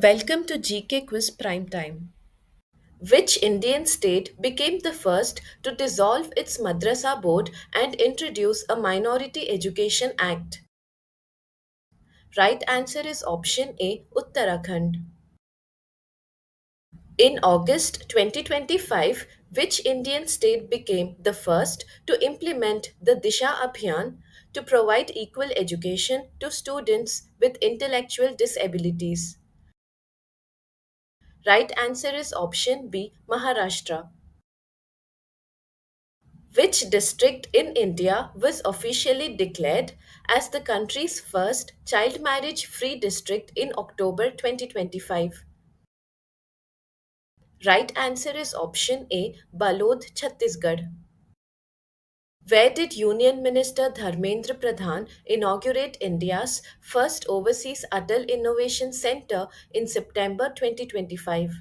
Welcome to GK Quiz Prime Time. Which Indian state became the first to dissolve its Madrasa board and introduce a Minority Education Act? Right answer is option A, Uttarakhand. In August 2025, which Indian state became the first to implement the Disha Abhiyan to provide equal education to students with intellectual disabilities? Right answer is option B, Maharashtra. Which district in India was officially declared as the country's first child marriage free district in October 2025? Right answer is option A, Balod, Chhattisgarh. Where did Union Minister Dharmendra Pradhan inaugurate India's first overseas Atal Innovation Center in September 2025?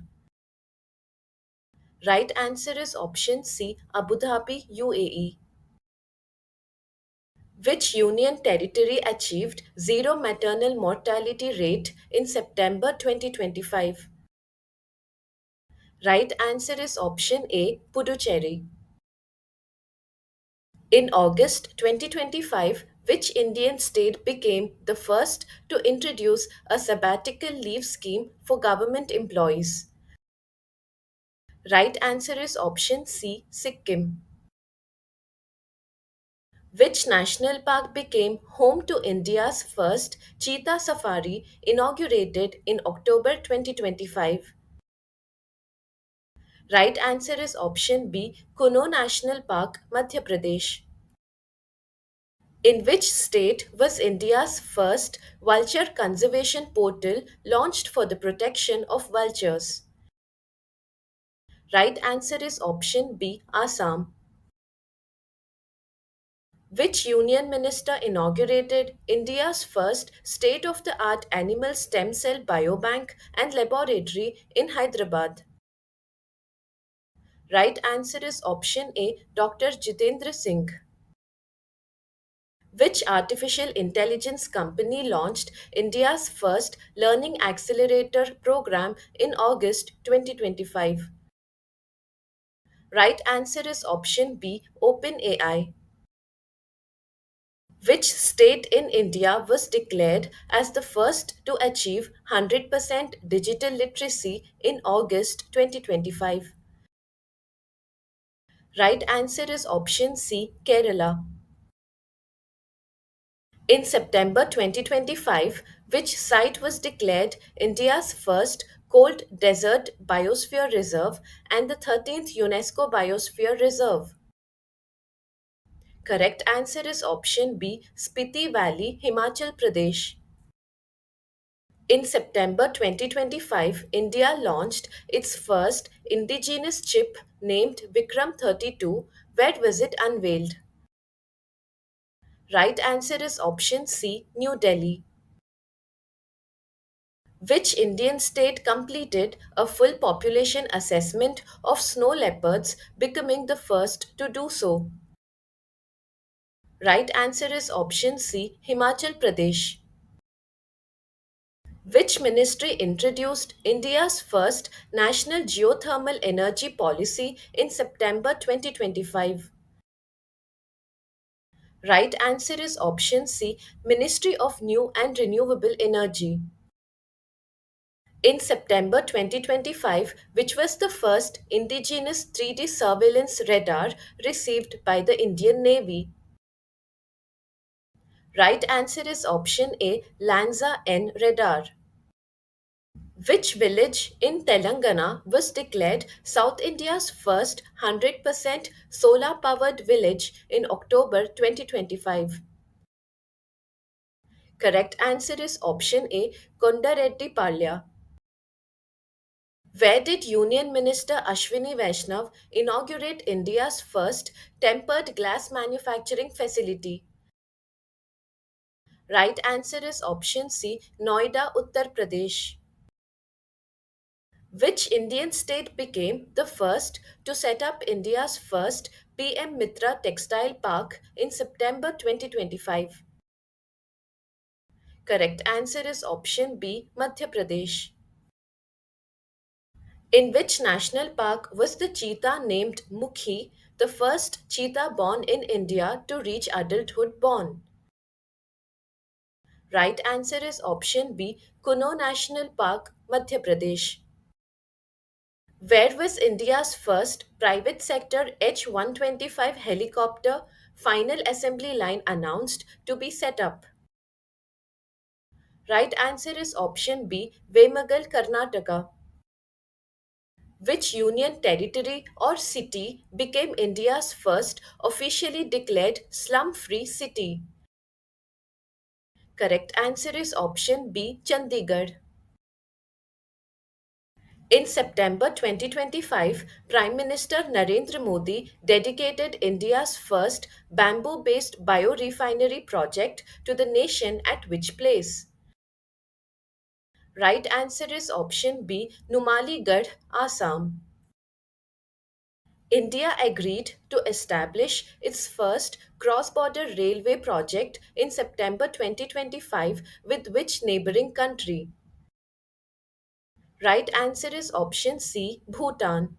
Right answer is option C, Abu Dhabi, UAE. Which union territory achieved zero maternal mortality rate in September 2025? Right answer is option A, Puducherry. In August 2025, which Indian state became the first to introduce a sabbatical leave scheme for government employees? Right answer is option C, Sikkim. Which national park became home to India's first cheetah safari inaugurated in October 2025? Right answer is option B, Kuno National Park, Madhya Pradesh. In which state was India's first vulture conservation portal launched for the protection of vultures? Right answer is option B, Assam. Which union minister inaugurated India's first state of the art animal stem cell biobank and laboratory in Hyderabad? Right answer is option A, Dr. Jitendra Singh. Which artificial intelligence company launched India's first learning accelerator program in August 2025? Right answer is option B, OpenAI. Which state in India was declared as the first to achieve 100% digital literacy in August 2025? Right answer is option C, Kerala. In September 2025, which site was declared India's first cold desert biosphere reserve and the 13th UNESCO Biosphere Reserve? Correct answer is option B, Spiti Valley, Himachal Pradesh. In September 2025, India launched its first indigenous chip named Vikram 32. Where was it unveiled? Right answer is option C, New Delhi. Which Indian state completed a full population assessment of snow leopards, becoming the first to do so? Right answer is option C, Himachal Pradesh. Which ministry introduced India's first national geothermal energy policy in September 2025? Right answer is option C, Ministry of New and Renewable Energy. In September 2025, which was the first indigenous 3D surveillance radar received by the Indian Navy? Right answer is option A, Lanza N radar. Which village in Telangana was declared South India's first 100% solar powered village in October 2025? Correct answer is option A, Kondareddy Palya. Where did Union Minister Ashwini Vaishnav inaugurate India's first tempered glass manufacturing facility? Right answer is option C, Noida, Uttar Pradesh. Which Indian state became the first to set up India's first PM Mitra textile park in September 2025? Correct answer is option B, Madhya Pradesh. In which national park was the cheetah named Mukhi, the first cheetah born in India to reach adulthood born? Right answer is option B, Kuno National Park, Madhya Pradesh. Where was India's first private sector H-125 helicopter final assembly line announced to be set up? Right answer is option B, Vemagal, Karnataka. Which union territory or city became India's first officially declared slum free city? Correct answer is option B, Chandigarh. In September 2025, Prime Minister Narendra Modi dedicated India's first bamboo based biorefinery project to the nation at which place? Right answer is option B, Numaligarh, Assam. India agreed to establish its first cross border railway project in September 2025 with which neighboring country? Right answer is option C, Bhutan.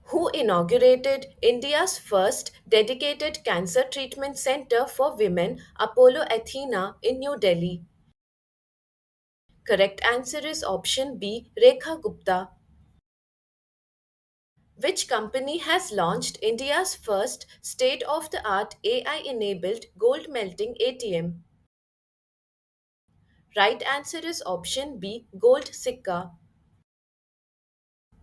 Who inaugurated India's first dedicated cancer treatment center for women, Apollo Athena, in New Delhi? Correct answer is option B, Rekha Gupta. Which company has launched India's first state of the art AI enabled gold melting ATM? Right answer is option B, Gold Sikka.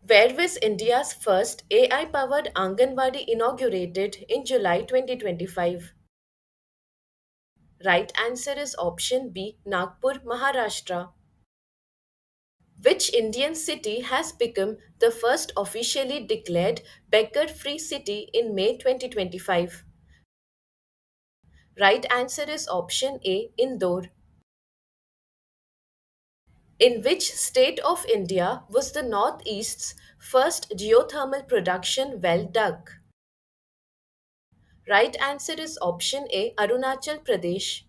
Where was India's first AI powered Anganwadi inaugurated in July 2025? Right answer is option B, Nagpur, Maharashtra. Which Indian city has become the first officially declared beggar free city in May 2025? Right answer is option A, Indore. In which state of India was the Northeast's first geothermal production well dug? Right answer is option A, Arunachal Pradesh.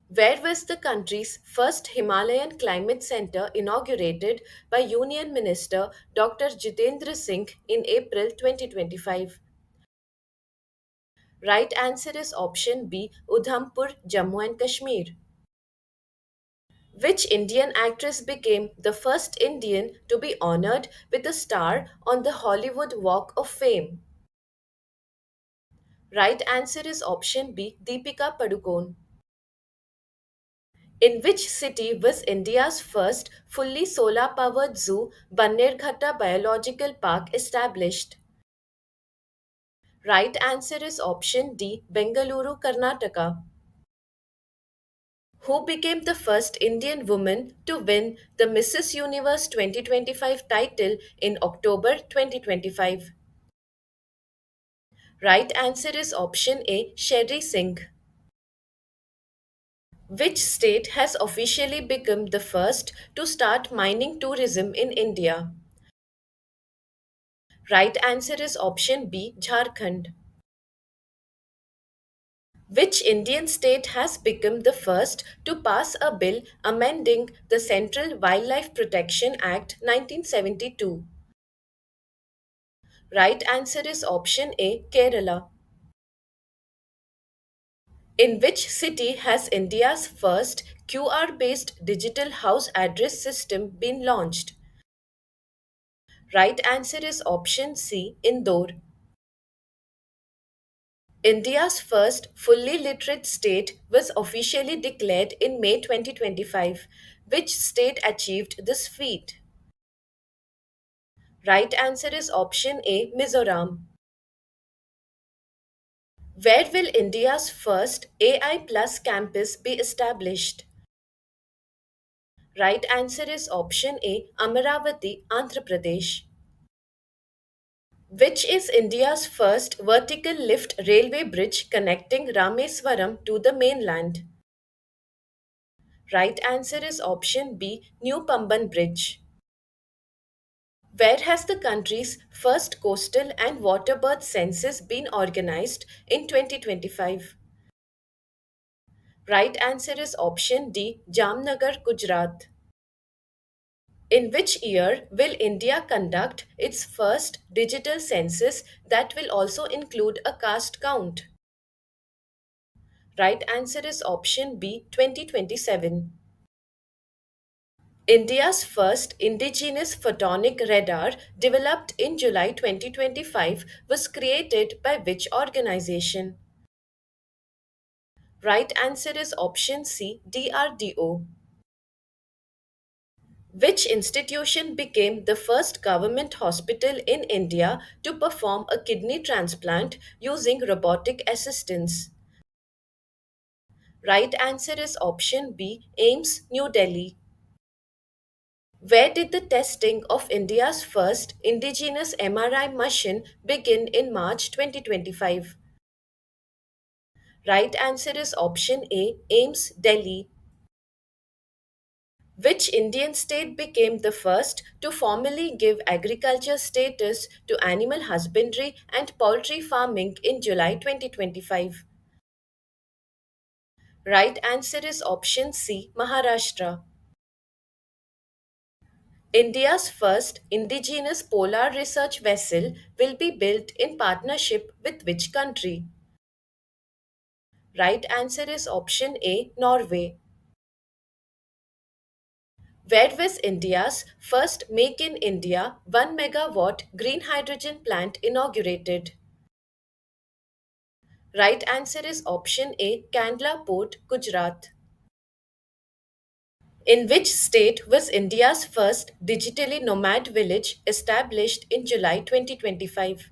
Where was the country's first Himalayan Climate Center inaugurated by Union Minister Dr. Jitendra Singh in April 2025? Right answer is option B, Udhampur, Jammu and Kashmir. Which Indian actress became the first Indian to be honored with a star on the Hollywood Walk of Fame? Right answer is option B, Deepika Padukone. In which city was India's first fully solar powered zoo, Bannerghatta Biological Park, established? Right answer is option D, Bengaluru, Karnataka. Who became the first Indian woman to win the Mrs. Universe 2025 title in October 2025? Right answer is option A, Sherry Singh. Which state has officially become the first to start mining tourism in India? Right answer is option B, Jharkhand. Which Indian state has become the first to pass a bill amending the Central Wildlife Protection Act 1972? Right answer is option A, Kerala. In which city has India's first QR based digital house address system been launched? Right answer is option C, Indore. India's first fully literate state was officially declared in May 2025. Which state achieved this feat? Right answer is option A, Mizoram. Where will India's first AI Plus campus be established? Right answer is option A, Amaravati, Andhra Pradesh. Which is India's first vertical lift railway bridge connecting Rameswaram to the mainland? Right answer is option B, New Pamban Bridge. Where has the country's first coastal and water birth census been organized in 2025? Right answer is option D, Jamnagar, Gujarat. In which year will India conduct its first digital census that will also include a caste count? Right answer is option B 2027. India's first indigenous photonic radar, developed in July 2025, was created by which organization? Right answer is option C DRDO. Which institution became the first government hospital in India to perform a kidney transplant using robotic assistance? Right answer is option B AIMS, New Delhi. Where did the testing of India's first indigenous MRI machine begin in March 2025? Right answer is option A AIMS, Delhi. Which Indian state became the first to formally give agriculture status to animal husbandry and poultry farming in July 2025? Right answer is option C Maharashtra. India's first indigenous polar research vessel will be built in partnership with which country? Right answer is option A Norway. Where was India's first Make in India 1 megawatt green hydrogen plant inaugurated? Right answer is option A Kandla Port, Gujarat. In which state was India's first digitally nomad village established in July 2025?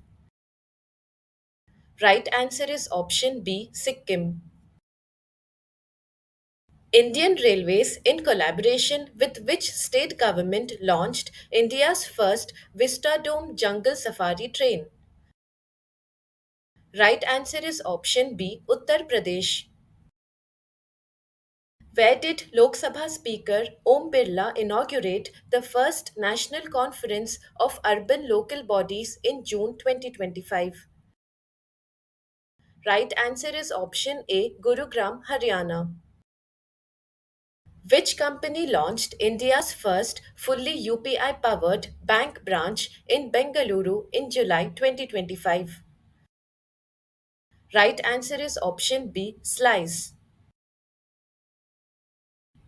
Right answer is option B Sikkim. Indian Railways, in collaboration with which state government, launched India's first Vistadome jungle safari train? Right answer is option B Uttar Pradesh. Where did Lok Sabha Speaker Om Birla inaugurate the first national conference of urban local bodies in June 2025? Right answer is option A Gurugram, Haryana. Which company launched India's first fully UPI powered bank branch in Bengaluru in July 2025? Right answer is option B Slice.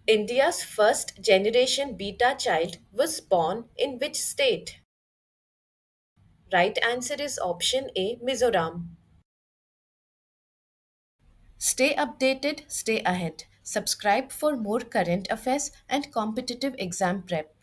India's first generation beta child was born in which state? Right answer is option A Mizoram. Stay updated, stay ahead. Subscribe for more current affairs and competitive exam prep.